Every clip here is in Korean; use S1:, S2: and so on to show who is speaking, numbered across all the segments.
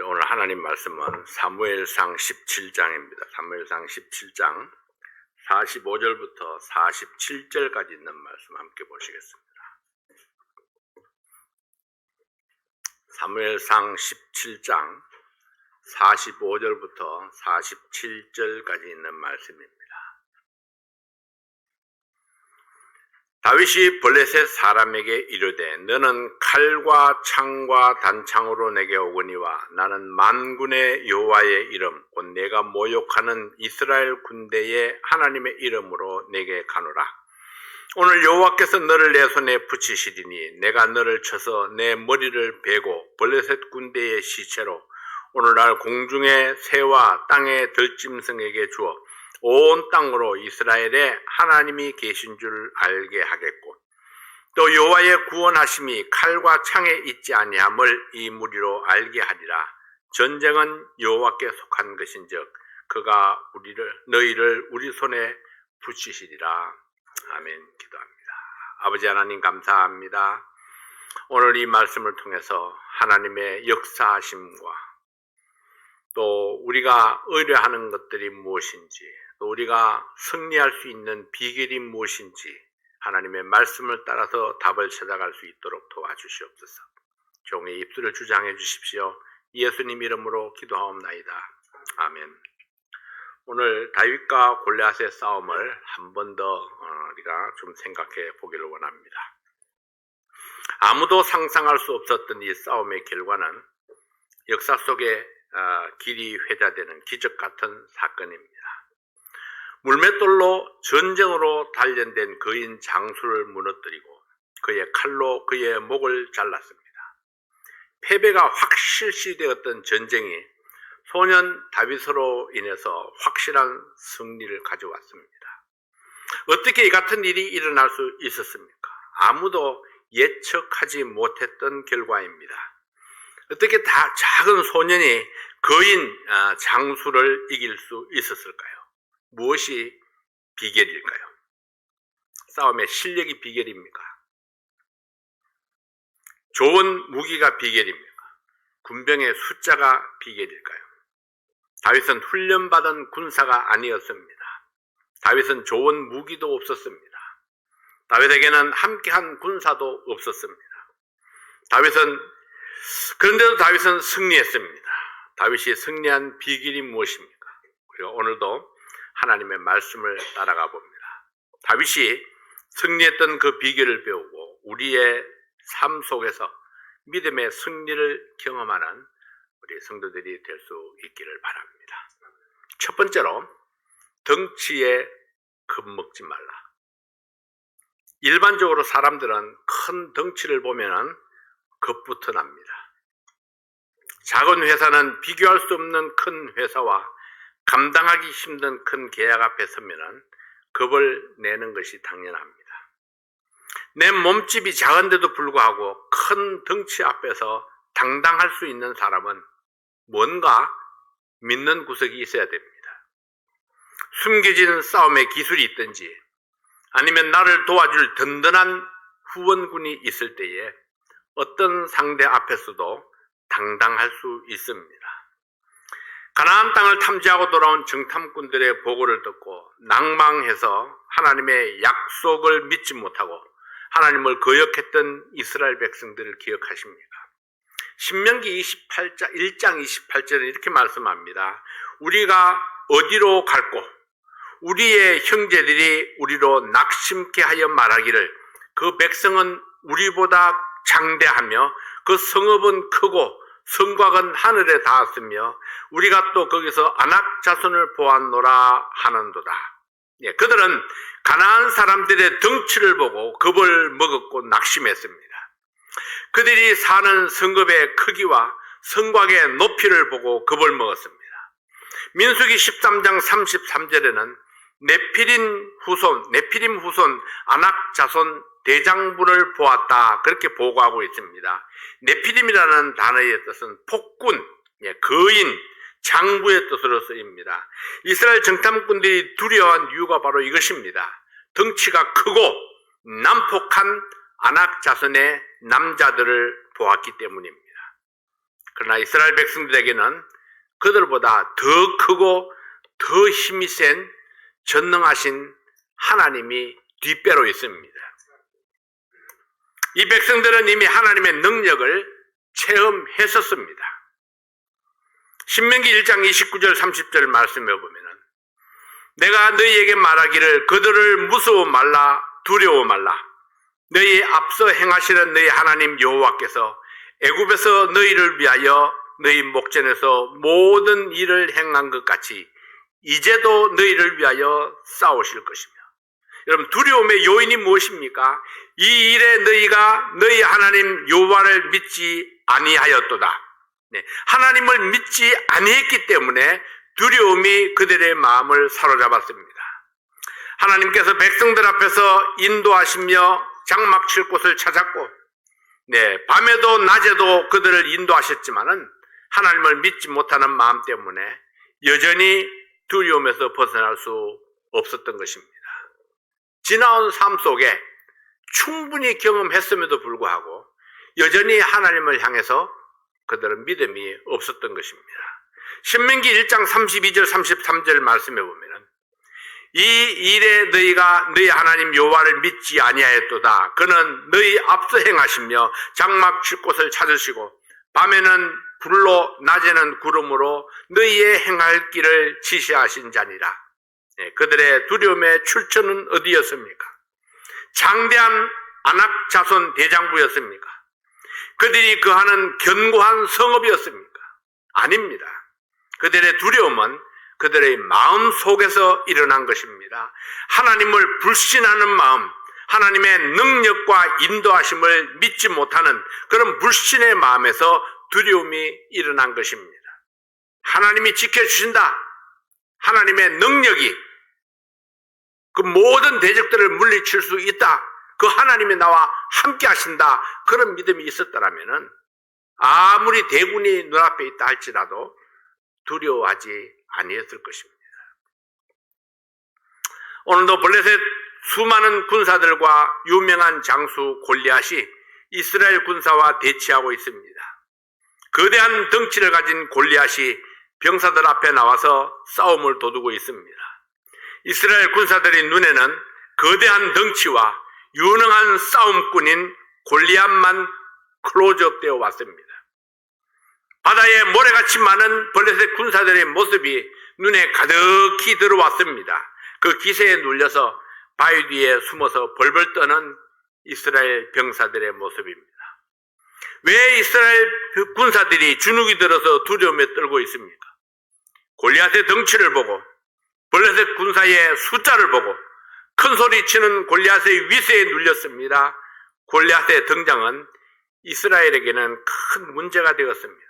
S1: 오늘 하나님 말씀은 사무엘상 17장입니다. 사무엘상 17장 45절부터 47절까지 있는 말씀 함께 보시겠습니다. 사무엘상 17장 45절부터 47절까지 있는 말씀입니다. 다윗이 블레셋 사람에게 이르되 너는 칼과 창과 단창으로 내게 오거니와 나는 만군의 여호와의 이름 곧 내가 모욕하는 이스라엘 군대의 하나님의 이름으로 내게 가노라. 오늘 여호와께서 너를 내 손에 붙이시리니 내가 너를 쳐서 내 머리를 베고 블레셋 군대의 시체로 오늘날 공중의 새와 땅의 들짐승에게 주어 온 땅으로 이스라엘에 하나님이 계신 줄 알게 하겠고 또 여호와의 구원하심이 칼과 창에 있지 아니함을 이 무리로 알게 하리라. 전쟁은 여호와께 속한 것인즉 그가 너희를 우리 손에 붙이시리라. 아멘. 기도합니다. 아버지 하나님 감사합니다. 오늘 이 말씀을 통해서 하나님의 역사하심과 또 우리가 의뢰하는 것들이 무엇인지 또 우리가 승리할 수 있는 비결이 무엇인지 하나님의 말씀을 따라서 답을 찾아갈 수 있도록 도와주시옵소서. 종의 입술을 주장해 주십시오. 예수님 이름으로 기도하옵나이다. 아멘. 오늘 다윗과 골리앗의 싸움을 한 번 더 우리가 좀 생각해 보기를 원합니다. 아무도 상상할 수 없었던 이 싸움의 결과는 역사 속에 길이 회자되는 기적 같은 사건입니다. 물맷돌로 전쟁으로 단련된 거인 장수를 무너뜨리고 그의 칼로 그의 목을 잘랐습니다. 패배가 확실시되었던 전쟁이 소년 다윗으로 인해서 확실한 승리를 가져왔습니다. 어떻게 이 같은 일이 일어날 수 있었습니까? 아무도 예측하지 못했던 결과입니다. 어떻게 작은 소년이 거인 장수를 이길 수 있었을까요? 무엇이 비결일까요? 싸움의 실력이 비결입니까? 좋은 무기가 비결입니까? 군병의 숫자가 비결일까요? 다윗은 훈련받은 군사가 아니었습니다. 다윗은 좋은 무기도 없었습니다. 다윗에게는 함께한 군사도 없었습니다. 그런데도 다윗은 승리했습니다. 다윗이 승리한 비결이 무엇입니까? 그리고 오늘도 하나님의 말씀을 따라가 봅니다. 다윗이 승리했던 그 비결을 배우고 우리의 삶 속에서 믿음의 승리를 경험하는 우리 성도들이 될 수 있기를 바랍니다. 첫 번째로 덩치에 겁먹지 말라. 일반적으로 사람들은 큰 덩치를 보면 겁부터 납니다. 작은 회사는 비교할 수 없는 큰 회사와 감당하기 힘든 큰 계약 앞에 서면 겁을 내는 것이 당연합니다. 내 몸집이 작은데도 불구하고 큰 덩치 앞에서 당당할 수 있는 사람은 뭔가 믿는 구석이 있어야 됩니다. 숨겨진 싸움의 기술이 있든지 아니면 나를 도와줄 든든한 후원군이 있을 때에 어떤 상대 앞에서도 당당할 수 있습니다. 가나안 땅을 탐지하고 돌아온 정탐꾼들의 보고를 듣고 낭망해서 하나님의 약속을 믿지 못하고 하나님을 거역했던 이스라엘 백성들을 기억하십니까? 신명기 1장 28절은 이렇게 말씀합니다. 우리가 어디로 갈고 우리의 형제들이 우리로 낙심케 하여 말하기를 그 백성은 우리보다 장대하며 그 성읍은 크고 성곽은 하늘에 닿았으며 우리가 또 거기서 아낙 자손을 보았노라 하는도다. 그들은 가나안 사람들의 덩치를 보고 겁을 먹었고 낙심했습니다. 그들이 사는 성읍의 크기와 성곽의 높이를 보고 겁을 먹었습니다. 민수기 13장 33절에는 네피림 후손 아낙 자손 대장부를 보았다 그렇게 보고하고 있습니다. 네피림이라는 단어의 뜻은 폭군, 거인, 장부의 뜻으로 쓰입니다. 이스라엘 정탐꾼들이 두려워한 이유가 바로 이것입니다. 덩치가 크고 난폭한 아낙 자손의 남자들을 보았기 때문입니다. 그러나 이스라엘 백성들에게는 그들보다 더 크고 더 힘이 센 전능하신 하나님이 뒷배로 있습니다. 이 백성들은 이미 하나님의 능력을 체험했었습니다. 신명기 1장 29절 30절 말씀해 보면은 내가 너희에게 말하기를 그들을 무서워 말라 두려워 말라. 너희 앞서 행하시는 너희 하나님 여호와께서 애굽에서 너희를 위하여 너희 목전에서 모든 일을 행한 것 같이 이제도 너희를 위하여 싸우실 것이며. 여러분, 두려움의 요인이 무엇입니까? 이 일에 너희가 너희 하나님 여호와를 믿지 아니하였도다. 하나님을 믿지 아니했기 때문에 두려움이 그들의 마음을 사로잡았습니다. 하나님께서 백성들 앞에서 인도하시며 장막 칠 곳을 찾았고, 밤에도 낮에도 그들을 인도하셨지만은 하나님을 믿지 못하는 마음 때문에 여전히 두려움에서 벗어날 수 없었던 것입니다. 지나온 삶 속에 충분히 경험했음에도 불구하고 여전히 하나님을 향해서 그들은 믿음이 없었던 것입니다. 신명기 1장 32절 33절 말씀해 보면은 이 일에 너희가 너희 하나님 여호와를 믿지 아니하였도다. 그는 너희 앞서 행하시며 장막 칠 곳을 찾으시고 밤에는 불로 낮에는 구름으로 너희의 행할 길을 지시하신 자니라. 그들의 두려움의 출처는 어디였습니까? 장대한 아낙 자손 대장부였습니까? 그들이 거하는 견고한 성읍이었습니까? 아닙니다. 그들의 두려움은 그들의 마음 속에서 일어난 것입니다. 하나님을 불신하는 마음, 하나님의 능력과 인도하심을 믿지 못하는 그런 불신의 마음에서 두려움이 일어난 것입니다. 하나님이 지켜주신다. 하나님의 능력이 그 모든 대적들을 물리칠 수 있다. 그 하나님이 나와 함께 하신다. 그런 믿음이 있었더라면은 아무리 대군이 눈앞에 있다 할지라도 두려워하지 아니했을 것입니다. 오늘도 블레셋 수많은 군사들과 유명한 장수 골리앗이 이스라엘 군사와 대치하고 있습니다. 거대한 덩치를 가진 골리앗이 병사들 앞에 나와서 싸움을 도두고 있습니다. 이스라엘 군사들의 눈에는 거대한 덩치와 유능한 싸움꾼인 골리앗만 클로즈업 되어 왔습니다. 바다에 모래같이 많은 블레셋 군사들의 모습이 눈에 가득히 들어왔습니다. 그 기세에 눌려서 바위 뒤에 숨어서 벌벌 떠는 이스라엘 병사들의 모습입니다. 왜 이스라엘 군사들이 주눅이 들어서 두려움에 떨고 있습니까? 골리앗의 덩치를 보고 블레셋 군사의 숫자를 보고 큰 소리 치는 골리앗의 위세에 눌렸습니다. 골리앗의 등장은 이스라엘에게는 큰 문제가 되었습니다.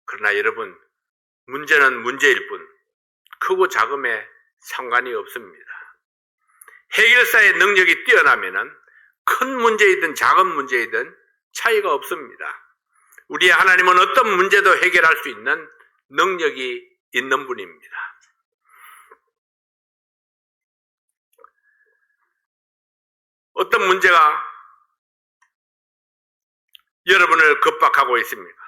S1: 그러나 여러분, 문제는 문제일 뿐 크고 작음에 상관이 없습니다. 해결사의 능력이 뛰어나면은 큰 문제이든 작은 문제이든 차이가 없습니다. 우리의 하나님은 어떤 문제도 해결할 수 있는 능력이 있는 분입니다. 어떤 문제가 여러분을 겁박하고 있습니까?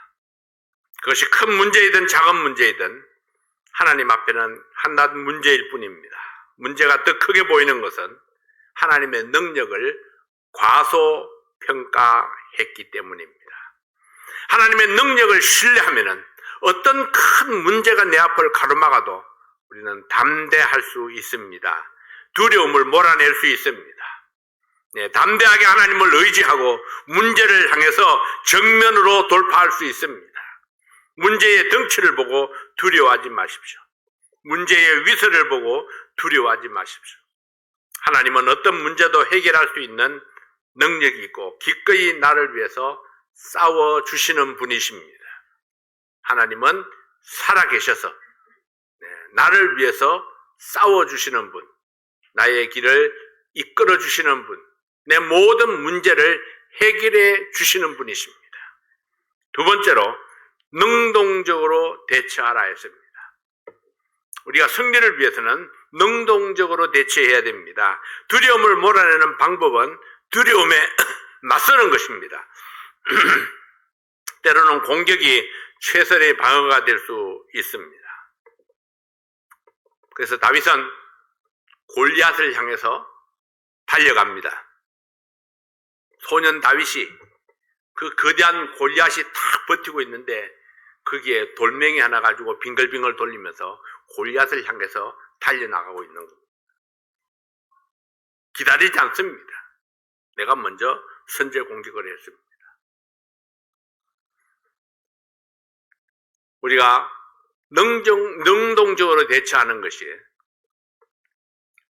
S1: 그것이 큰 문제이든 작은 문제이든 하나님 앞에는 한낱 문제일 뿐입니다. 문제가 더 크게 보이는 것은 하나님의 능력을 과소평가했기 때문입니다. 하나님의 능력을 신뢰하면은 어떤 큰 문제가 내 앞을 가로막아도 우리는 담대할 수 있습니다. 두려움을 몰아낼 수 있습니다. 담대하게 하나님을 의지하고 문제를 향해서 정면으로 돌파할 수 있습니다. 문제의 덩치를 보고 두려워하지 마십시오. 문제의 위세를 보고 두려워하지 마십시오. 하나님은 어떤 문제도 해결할 수 있는 능력이 있고 기꺼이 나를 위해서 싸워주시는 분이십니다. 하나님은 살아계셔서 나를 위해서 싸워주시는 분, 나의 길을 이끌어주시는 분, 내 모든 문제를 해결해 주시는 분이십니다. 두 번째로 능동적으로 대처하라 했습니다. 우리가 승리를 위해서는 능동적으로 대처해야 됩니다. 두려움을 몰아내는 방법은 두려움에 맞서는 것입니다. 때로는 공격이 최선의 방어가 될 수 있습니다. 그래서 다윗은 골리앗을 향해서 달려갑니다. 소년 다윗이 그 거대한 골리앗이 탁 버티고 있는데 거기에 돌멩이 하나 가지고 빙글빙글 돌리면서 골리앗을 향해서 달려나가고 있는 겁니다. 기다리지 않습니다. 내가 먼저 선제 공격을 했습니다. 우리가 능동적으로 대처하는 것이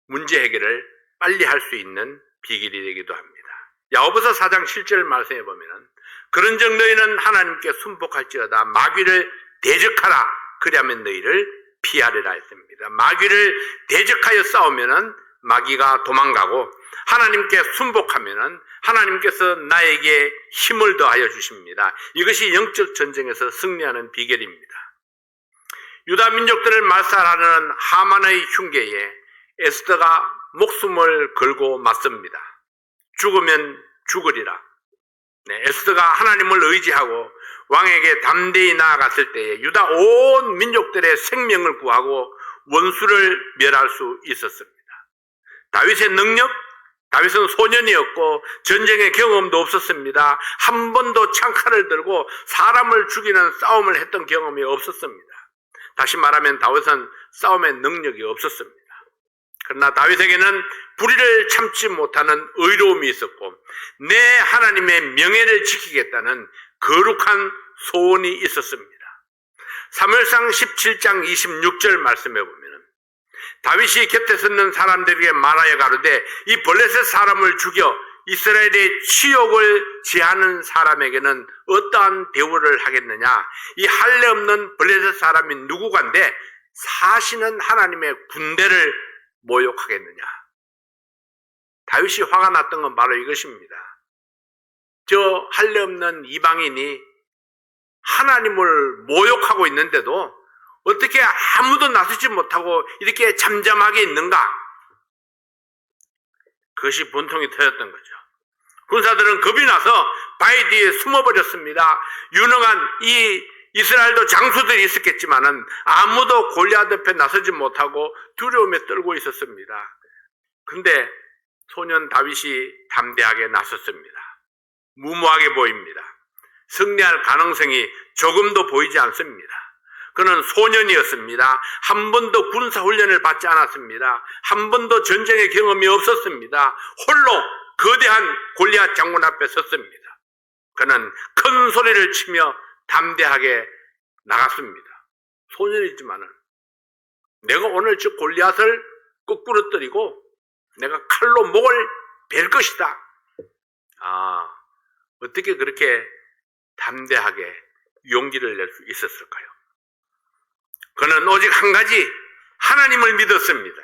S1: 문제 해결을 빨리 할 수 있는 비결이 되기도 합니다. 야고보서 4장 7절 말씀해 보면은 그런즉 너희는 하나님께 순복할지어다 마귀를 대적하라 그리하면 너희를 피하리라 했습니다. 마귀를 대적하여 싸우면은 마귀가 도망가고 하나님께 순복하면은 하나님께서 나에게 힘을 더하여 주십니다. 이것이 영적 전쟁에서 승리하는 비결입니다. 유다 민족들을 말살하는 하만의 흉계에 에스더가 목숨을 걸고 맞섭니다. 죽으면 죽으리라. 에스더가 하나님을 의지하고 왕에게 담대히 나아갔을 때에 유다 온 민족들의 생명을 구하고 원수를 멸할 수 있었습니다. 다윗의 능력, 다윗은 소년이었고 전쟁의 경험도 없었습니다. 한 번도 창칼을 들고 사람을 죽이는 싸움을 했던 경험이 없었습니다. 다시 말하면 다윗은 싸움의 능력이 없었습니다. 그러나 다윗에게는 불의를 참지 못하는 의로움이 있었고 내 하나님의 명예를 지키겠다는 거룩한 소원이 있었습니다. 사무엘상 17장 26절 말씀해 보면 다윗이 곁에 섰는 사람들에게 말하여 가로되 이 블레셋 사람을 죽여 이스라엘의 치욕을 지하는 사람에게는 어떠한 대우를 하겠느냐. 이 할례 없는 블레셋 사람이 누구간데 사시는 하나님의 군대를 모욕하겠느냐. 다윗이 화가 났던 건 바로 이것입니다. 저 할례 없는 이방인이 하나님을 모욕하고 있는데도 어떻게 아무도 나서지 못하고 이렇게 잠잠하게 있는가? 그것이 분통이 터졌던 거죠. 군사들은 겁이 나서 바위 뒤에 숨어버렸습니다. 유능한 이 이스라엘도 장수들이 있었겠지만은 아무도 골리앗 앞에 나서지 못하고 두려움에 떨고 있었습니다. 근데 소년 다윗이 담대하게 나섰습니다. 무모하게 보입니다. 승리할 가능성이 조금도 보이지 않습니다. 그는 소년이었습니다. 한 번도 군사훈련을 받지 않았습니다. 한 번도 전쟁의 경험이 없었습니다. 홀로 거대한 골리앗 장군 앞에 섰습니다. 그는 큰 소리를 치며 담대하게 나갔습니다. 소년이지만은 내가 오늘 저 골리앗을 거꾸로 때리고 내가 칼로 목을 벨 것이다. 어떻게 그렇게 담대하게 용기를 낼 수 있었을까요? 그는 오직 한 가지 하나님을 믿었습니다.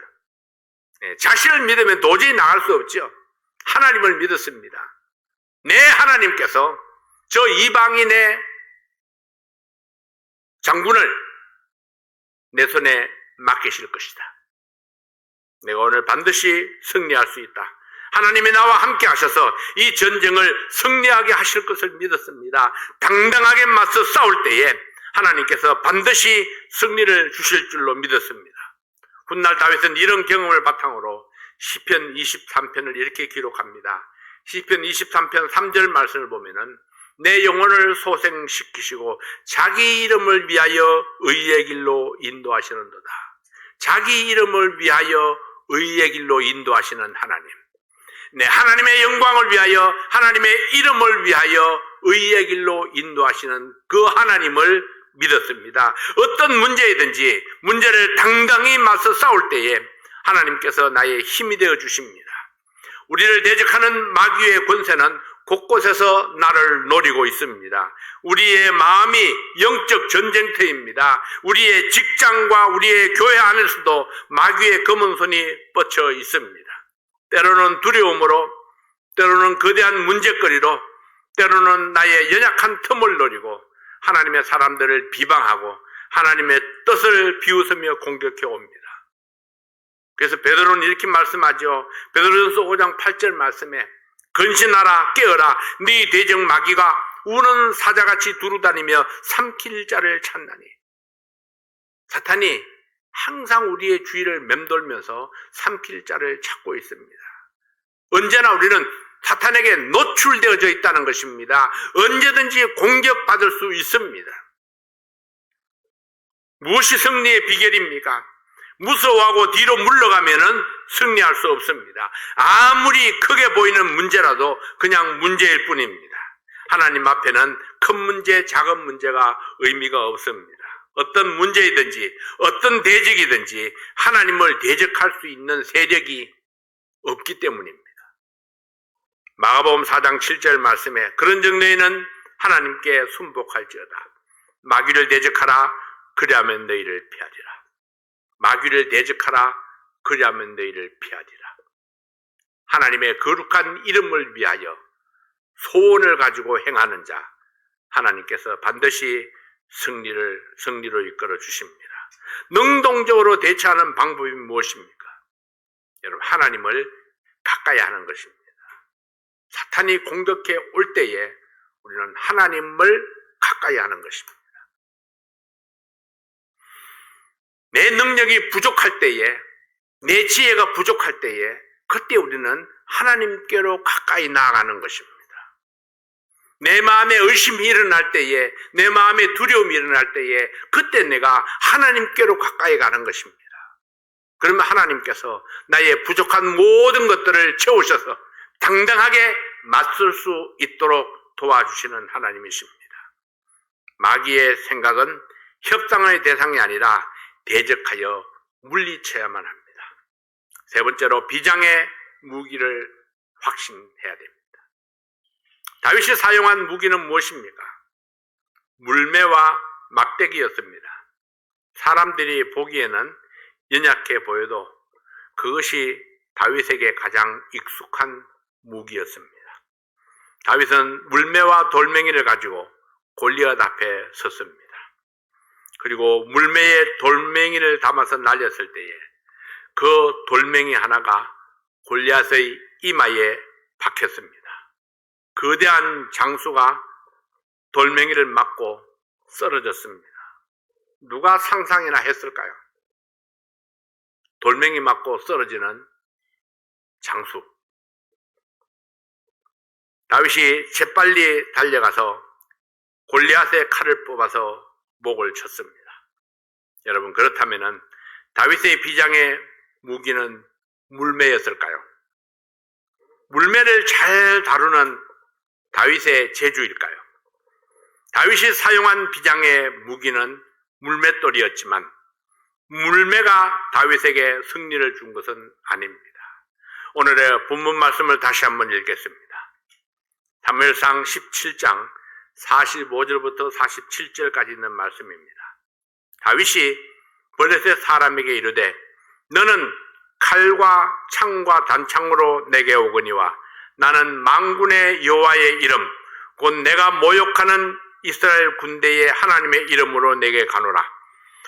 S1: 자신을 믿으면 도저히 나갈 수 없죠. 하나님을 믿었습니다. 내 하나님께서 저 이방인의 장군을 내 손에 맡기실 것이다. 내가 오늘 반드시 승리할 수 있다. 하나님이 나와 함께 하셔서 이 전쟁을 승리하게 하실 것을 믿었습니다. 당당하게 맞서 싸울 때에 하나님께서 반드시 승리를 주실 줄로 믿었습니다. 훗날 다윗은 이런 경험을 바탕으로 시편 23편을 이렇게 기록합니다. 시편 23편 3절 말씀을 보면은 내 영혼을 소생시키시고 자기 이름을 위하여 의의 길로 인도하시는도다. 자기 이름을 위하여 의의 길로 인도하시는 하나님. 네, 하나님의 영광을 위하여 하나님의 이름을 위하여 의의 길로 인도하시는 그 하나님을 믿었습니다. 어떤 문제이든지 문제를 당당히 맞서 싸울 때에 하나님께서 나의 힘이 되어 주십니다. 우리를 대적하는 마귀의 권세는 곳곳에서 나를 노리고 있습니다. 우리의 마음이 영적 전쟁터입니다. 우리의 직장과 우리의 교회 안에서도 마귀의 검은 손이 뻗쳐 있습니다. 때로는 두려움으로, 때로는 거대한 문제거리로, 때로는 나의 연약한 틈을 노리고 하나님의 사람들을 비방하고 하나님의 뜻을 비웃으며 공격해 옵니다. 그래서 베드로는 이렇게 말씀하죠. 베드로전서 5장 8절 말씀에 근신하라 깨어라 네 대적 마귀가 우는 사자같이 두루다니며 삼킬 자를 찾나니. 사탄이 항상 우리의 주위를 맴돌면서 삼킬 자를 찾고 있습니다. 언제나 우리는 사탄에게 노출되어져 있다는 것입니다. 언제든지 공격받을 수 있습니다. 무엇이 승리의 비결입니까? 무서워하고 뒤로 물러가면은 승리할 수 없습니다. 아무리 크게 보이는 문제라도 그냥 문제일 뿐입니다. 하나님 앞에는 큰 문제, 작은 문제가 의미가 없습니다. 어떤 문제이든지 어떤 대적이든지 하나님을 대적할 수 있는 세력이 없기 때문입니다. 마가복음 4장 7절 말씀에 그런즉 너희는 하나님께 순복할지어다. 마귀를 대적하라. 그리하면 너희를 피하리라. 마귀를 대적하라. 그리하면 너희를 피하리라. 하나님의 거룩한 이름을 위하여 소원을 가지고 행하는 자, 하나님께서 반드시 승리로 이끌어 주십니다. 능동적으로 대처하는 방법이 무엇입니까? 여러분, 하나님을 가까이 하는 것입니다. 사탄이 공격해 올 때에 우리는 하나님을 가까이 하는 것입니다. 내 능력이 부족할 때에, 내 지혜가 부족할 때에, 그때 우리는 하나님께로 가까이 나아가는 것입니다. 내 마음에 의심이 일어날 때에, 내 마음에 두려움이 일어날 때에, 그때 내가 하나님께로 가까이 가는 것입니다. 그러면 하나님께서 나의 부족한 모든 것들을 채우셔서 당당하게 맞설 수 있도록 도와주시는 하나님이십니다. 마귀의 생각은 협상의 대상이 아니라 대적하여 물리쳐야만 합니다. 세 번째로 비장의 무기를 확신해야 됩니다. 다윗이 사용한 무기는 무엇입니까? 물매와 막대기였습니다. 사람들이 보기에는 연약해 보여도 그것이 다윗에게 가장 익숙한 무기였습니다. 다윗은 물매와 돌멩이를 가지고 골리앗 앞에 섰습니다. 그리고 물매에 돌멩이를 담아서 날렸을 때에 그 돌멩이 하나가 골리앗의 이마에 박혔습니다. 거대한 장수가 돌멩이를 맞고 쓰러졌습니다. 누가 상상이나 했을까요? 돌멩이 맞고 쓰러지는 장수. 다윗이 재빨리 달려가서 골리앗의 칼을 뽑아서 목을 쳤습니다. 여러분, 그렇다면은 다윗의 비장의 무기는 물매였을까요? 물매를 잘 다루는 다윗의 재주일까요? 다윗이 사용한 비장의 무기는 물맷돌이었지만 물매가 다윗에게 승리를 준 것은 아닙니다. 오늘의 본문 말씀을 다시 한번 읽겠습니다. 사무엘상 17장 45절부터 47절까지 있는 말씀입니다. 다윗이 블레셋 사람에게 이르되 너는 칼과 창과 단창으로 내게 오거니와 나는 만군의 여호와의 이름 곧 내가 모욕하는 이스라엘 군대의 하나님의 이름으로 내게 가노라.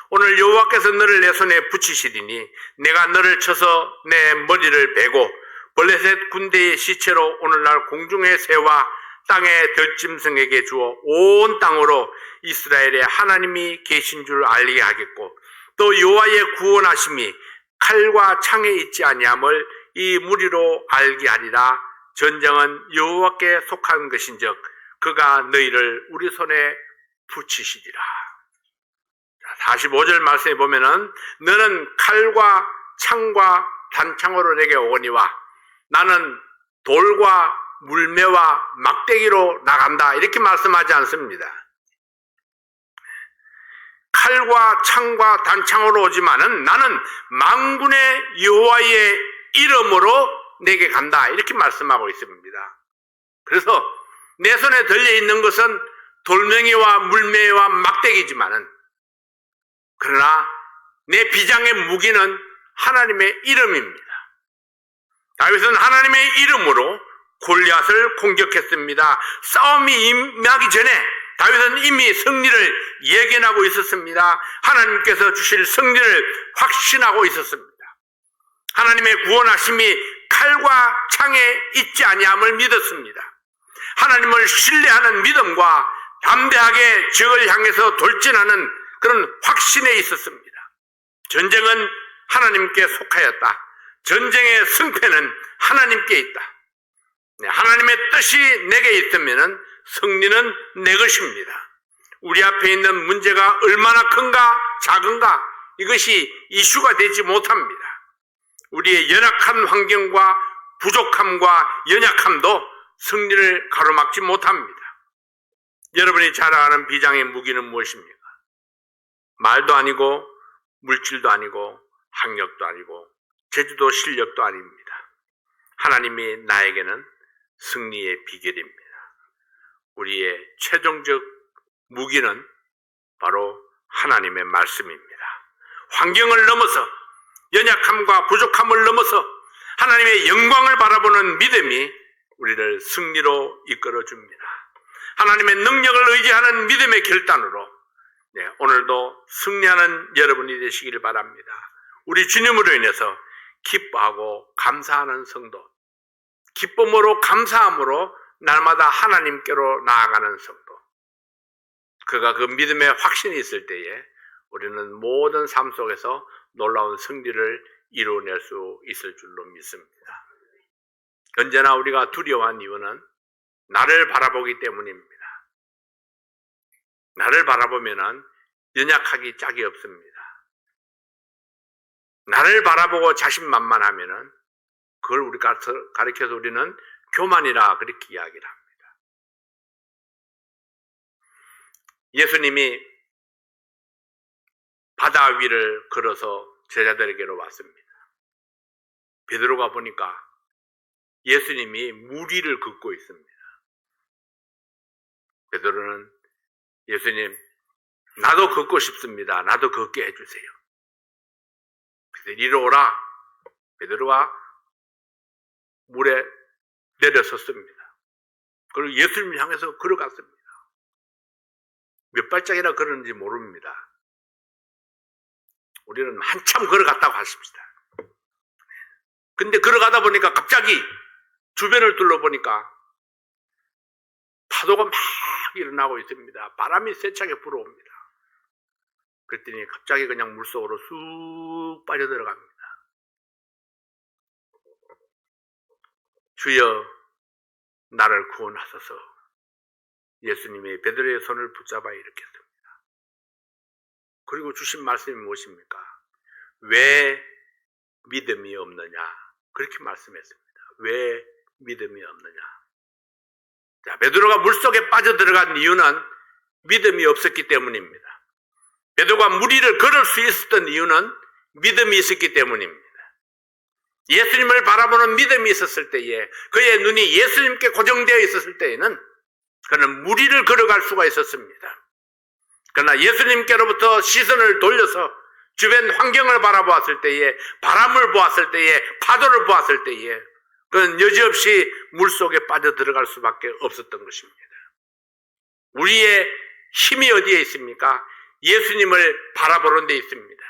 S1: 오늘 여호와께서 너를 내 손에 붙이시리니 내가 너를 쳐서 내 머리를 베고 블레셋 군대의 시체로 오늘날 공중의 새와 땅의 들짐승에게 주어 온 땅으로 이스라엘의 하나님이 계신 줄 알게 하겠고 또 여호와의 구원하심이 칼과 창에 있지 아니함을 이 무리로 알게 하리라. 전쟁은 여호와께 속한 것인즉 그가 너희를 우리 손에 붙이시리라. 45절 말씀에 보면은 너는 칼과 창과 단창으로 내게 오거니와 나는 돌과 물매와 막대기로 나간다 이렇게 말씀하지 않습니다. 칼과 창과 단창으로 오지만은 나는 만군의 여호와의 이름으로 내게 간다 이렇게 말씀하고 있습니다. 그래서 내 손에 들려있는 것은 돌멩이와 물매와 막대기지만은 그러나 내 비장의 무기는 하나님의 이름입니다. 다윗은 하나님의 이름으로 골리앗을 공격했습니다. 싸움이 임하기 전에 다윗은 이미 승리를 예견하고 있었습니다. 하나님께서 주실 승리를 확신하고 있었습니다. 하나님의 구원하심이 칼과 창에 있지 아니함을 믿었습니다. 하나님을 신뢰하는 믿음과 담대하게 적을 향해서 돌진하는 그런 확신에 있었습니다. 전쟁은 하나님께 속하였다. 전쟁의 승패는 하나님께 있다. 하나님의 뜻이 내게 있으면 승리는 내 것입니다. 우리 앞에 있는 문제가 얼마나 큰가 작은가 이것이 이슈가 되지 못합니다. 우리의 연약한 환경과 부족함과 연약함도 승리를 가로막지 못합니다. 여러분이 잘 아는 비장의 무기는 무엇입니까? 말도 아니고 물질도 아니고 학력도 아니고 제주도 실력도 아닙니다. 하나님이 나에게는 승리의 비결입니다. 우리의 최종적 무기는 바로 하나님의 말씀입니다. 환경을 넘어서 연약함과 부족함을 넘어서 하나님의 영광을 바라보는 믿음이 우리를 승리로 이끌어줍니다. 하나님의 능력을 의지하는 믿음의 결단으로 오늘도 승리하는 여러분이 되시길 바랍니다. 우리 주님으로 인해서 기뻐하고 감사하는 성도, 기쁨으로 감사함으로 날마다 하나님께로 나아가는 성도, 그가 그 믿음의 확신이 있을 때에 우리는 모든 삶 속에서 놀라운 승리를 이루어낼 수 있을 줄로 믿습니다. 언제나 우리가 두려워한 이유는 나를 바라보기 때문입니다. 나를 바라보면 연약하기 짝이 없습니다. 나를 바라보고 자신만만하면 그걸 우리가 가르쳐서 우리는 교만이라 그렇게 이야기를 합니다. 예수님이 바다 위를 걸어서 제자들에게로 왔습니다. 베드로가 보니까 예수님이 물 위를 걷고 있습니다. 베드로는 예수님, 나도 걷고 싶습니다. 나도 걷게 해주세요. 그래서 이리 오라. 베드로가 물에 내려섰습니다. 그리고 예수님을 향해서 걸어갔습니다. 몇 발짝이나 걸었는지 모릅니다. 우리는 한참 걸어갔다고 하십시다. 근데 걸어가다 보니까 갑자기 주변을 둘러보니까 파도가 막 일어나고 있습니다. 바람이 세차게 불어옵니다. 그랬더니 갑자기 그냥 물속으로 쑥 빠져들어갑니다. 주여 나를 구원하소서. 예수님이 베드로의 손을 붙잡아 일으켰습니다. 그리고 주신 말씀이 무엇입니까? 왜 믿음이 없느냐? 그렇게 말씀했습니다. 왜 믿음이 없느냐? 자, 베드로가 물속에 빠져들어간 이유는 믿음이 없었기 때문입니다. 베드로가 물 위를 걸을 수 있었던 이유는 믿음이 있었기 때문입니다. 예수님을 바라보는 믿음이 있었을 때에, 그의 눈이 예수님께 고정되어 있었을 때에는 그는 물 위를 걸어갈 수가 있었습니다. 그러나 예수님께로부터 시선을 돌려서 주변 환경을 바라보았을 때에, 바람을 보았을 때에, 파도를 보았을 때에 그는 여지없이 물속에 빠져들어갈 수밖에 없었던 것입니다. 우리의 힘이 어디에 있습니까? 예수님을 바라보는 데 있습니다.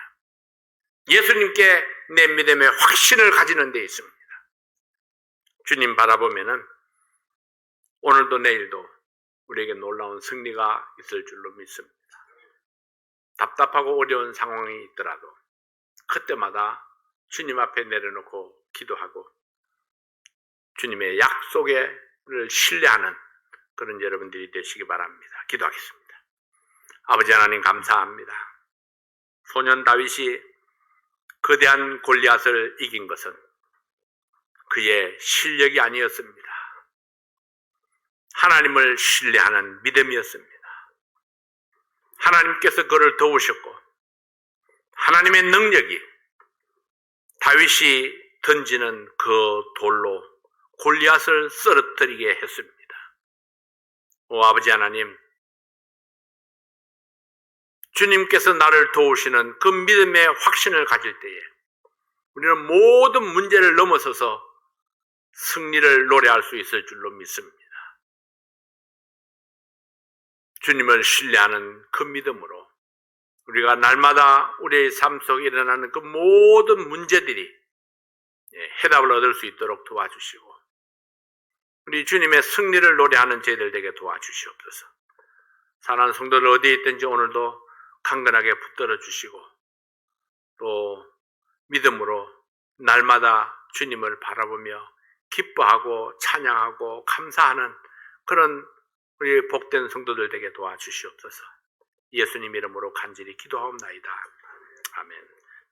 S1: 예수님께 내 믿음의 확신을 가지는 데 있습니다. 주님 바라보면은 오늘도 내일도 우리에게 놀라운 승리가 있을 줄로 믿습니다. 답답하고 어려운 상황이 있더라도 그때마다 주님 앞에 내려놓고 기도하고 주님의 약속을 신뢰하는 그런 여러분들이 되시기 바랍니다. 기도하겠습니다. 아버지 하나님 감사합니다. 소년 다윗이 거대한 골리앗을 이긴 것은 그의 실력이 아니었습니다. 하나님을 신뢰하는 믿음이었습니다. 하나님께서 그를 도우셨고 하나님의 능력이 다윗이 던지는 그 돌로 골리앗을 쓰러뜨리게 했습니다. 오 아버지 하나님, 주님께서 나를 도우시는 그 믿음의 확신을 가질 때에 우리는 모든 문제를 넘어서서 승리를 노래할 수 있을 줄로 믿습니다. 주님을 신뢰하는 그 믿음으로 우리가 날마다 우리의 삶 속에 일어나는 그 모든 문제들이 해답을 얻을 수 있도록 도와주시고 우리 주님의 승리를 노래하는 저희들 되게 도와주시옵소서. 사랑하는 성도들 어디에 있든지 오늘도 강건하게 붙들어 주시고 또 믿음으로 날마다 주님을 바라보며 기뻐하고 찬양하고 감사하는 그런 우리 복된 성도들 되게 도와주시옵소서. 예수님 이름으로 간절히 기도하옵나이다. 아멘.